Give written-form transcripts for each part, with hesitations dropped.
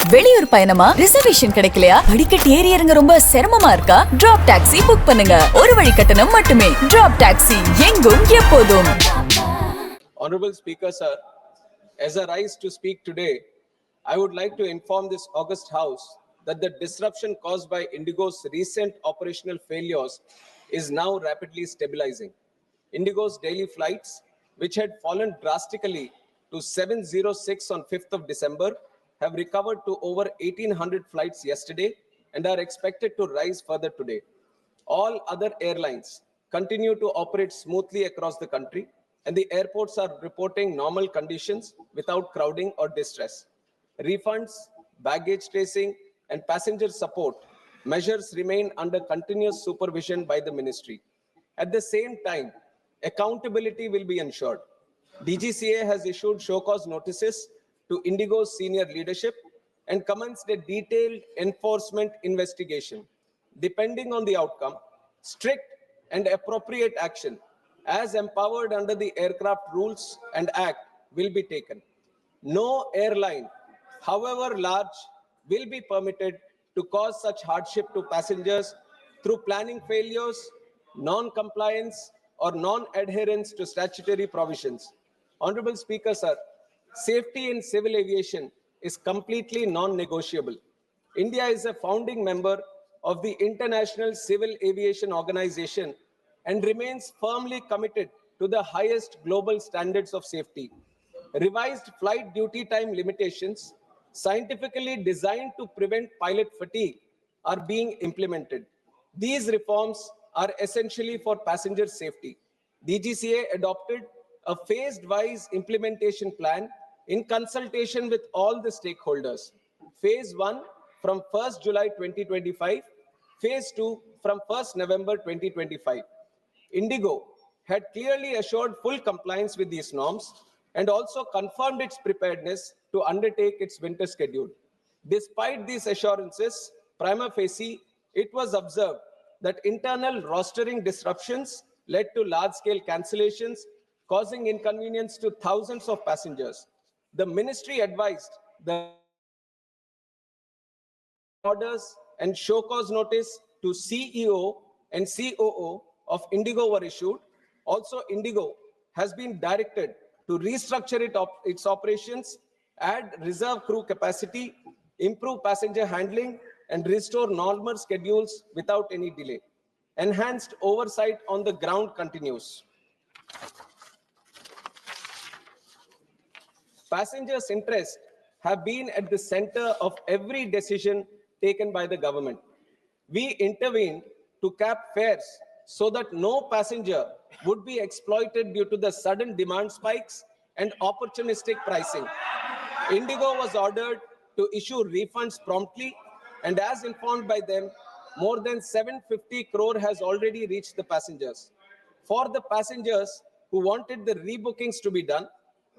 வெளியூர் பயணமா ரிசர்வேஷன் கிடைக்கலையா படிக்கட்டு ஏறி இறங்க ரொம்ப சிரமமா இருக்கா டிராப் டாக்ஸி புக் பண்ணுங்க ஒரு வழி கட்டணம் மட்டுமே டிராப் டாக்ஸி எங்கும் எப்போதும் Honorable Speaker sir, as I rise to speak today, I would like to inform this august house that the disruption caused by Indigo's recent operational failures is now rapidly stabilizing. Indigo's daily flights, which had fallen drastically to 706 on 5th of December, have recovered to over 1,800 flights yesterday and are expected to rise further today. All other airlines continue to operate smoothly across the country, and the airports are reporting normal conditions without crowding or distress. Refunds, baggage tracing, and passenger support measures remain under continuous supervision by the ministry. At the same time, accountability will be ensured. DGCA has issued show cause notices to Indigo's senior leadership and commenced a detailed enforcement investigation. Depending on the outcome, strict and appropriate action, as empowered under the Aircraft Rules and Act, will be taken. No airline, however large, will be permitted to cause such hardship to passengers through planning failures, non-compliance, or non-adherence to statutory provisions. Honorable Speaker, sir, safety in civil aviation is completely non-negotiable. India is a founding member of the International Civil Aviation Organization and remains firmly committed to the highest global standards of safety. Revised flight duty time limitations, scientifically designed to prevent pilot fatigue, are being implemented. These reforms are essentially for passenger safety. DGCA adopted a phased-wise implementation plan in consultation with all the stakeholders. Phase 1 from 1st July 2025, Phase 2 from 1st November 2025. Indigo had clearly assured full compliance with these norms and also confirmed its preparedness to undertake its winter schedule. Despite these assurances, prima facie, it was observed that internal rostering disruptions led to large-scale cancellations, causing inconvenience to thousands of passengers. The ministry advised the orders and show cause notice to CEO and COO of Indigo were issued. Also, Indigo has been directed to restructure its operations, add reserve crew capacity, improve passenger handling, and restore normal schedules without any delay. Enhanced oversight on the ground continues. Passengers' interests have been at the center of every decision taken by the government. We intervened to cap fares so that no passenger would be exploited due to the sudden demand spikes and opportunistic pricing. Indigo was ordered to issue refunds promptly, and as informed by them, more than 750 crore has already reached the passengers. For the passengers who wanted the rebookings to be done,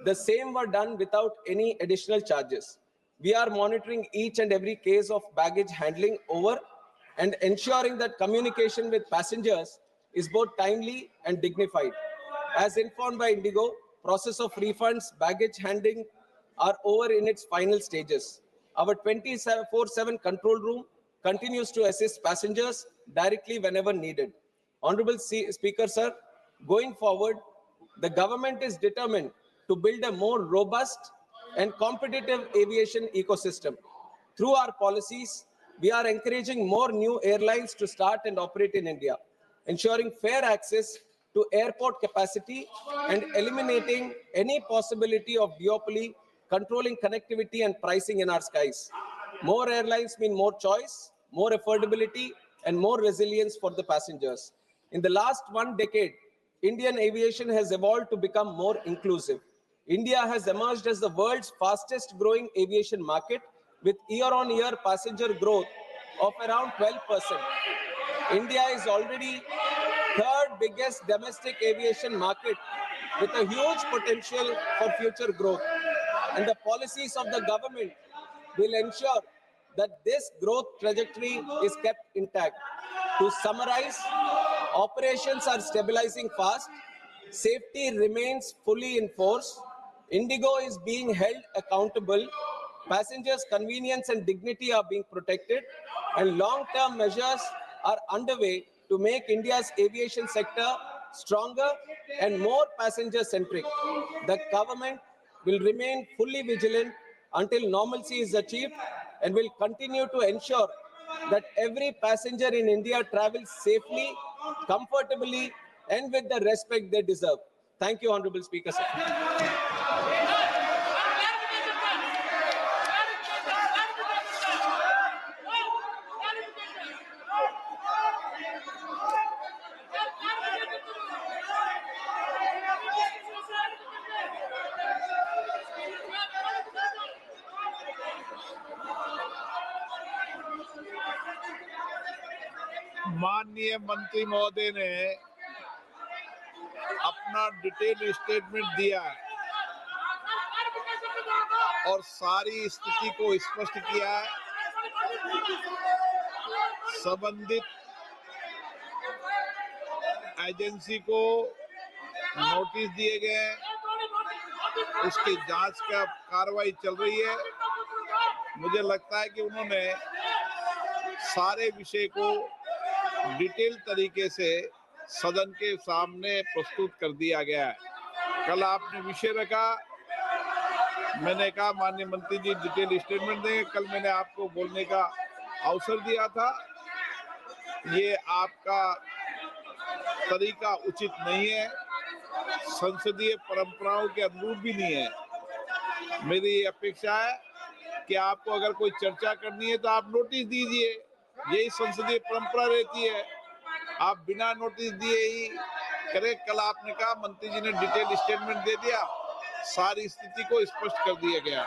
the same were done without any additional charges. We are monitoring each and every case of baggage handling over and ensuring that communication with passengers is both timely and dignified. As informed by Indigo, process of refunds, baggage handling are over in its final stages. Our 24/7 control room continues to assist passengers directly whenever needed. Honorable Speaker, sir, going forward, the government is determined to build a more robust and competitive aviation ecosystem. Through our policies, we are encouraging more new airlines to start and operate in India, ensuring fair access to airport capacity and eliminating any possibility of duopoly, controlling connectivity and pricing in our skies. More airlines mean more choice, more affordability, and more resilience for the passengers. In the last 1 decade, Indian aviation has evolved to become more inclusive. India has emerged as the world's fastest growing aviation market with year-on-year passenger growth of around 12%. India is already third biggest domestic aviation market with a huge potential for future growth. And the policies of the government will ensure that this growth trajectory is kept intact. To summarize, operations are stabilizing fast, safety remains fully in force, Indigo is being held accountable, Passengers' convenience and dignity are being protected, and long-term measures are underway to make India's aviation sector stronger and more passenger-centric. The government will remain fully vigilant until normalcy is achieved and will continue to ensure that every passenger in India travels safely, comfortably, and with the respect they deserve. Thank you, Honorable Speaker, sir. माननीय मंत्री महोदय ने अपना detail statement दिया है और सारी स्थिति को स्पष्ट किया है। संबंधित एजेंसी को नोटिस दिए गए हैं, उसकी जांच का कार्रवाई चल रही है। मुझे लगता है कि उन्होंने सारे विषय को डिटेल तरीके से सदन के सामने प्रस्तुत कर दिया गया है। कल आपने विषय रखा, मैंने कहा माननीय मंत्री जी डिटेल स्टेटमेंट देंगे। कल मैंने आपको बोलने का अवसर दिया था, ये आपका तरीका उचित नहीं है, संसदीय परंपराओं के अनुरूप भी नहीं है। मेरी अपेक्षा है कि आपको अगर कोई चर्चा करनी है तो आप नोटिस दीजिए, यही संसदीय परंपरा रहती है। आप बिना नोटिस दिए ही करें। कल आपने कहा मंत्री जी ने डिटेल स्टेटमेंट दे दिया, सारी स्थिति को स्पष्ट कर दिया गया।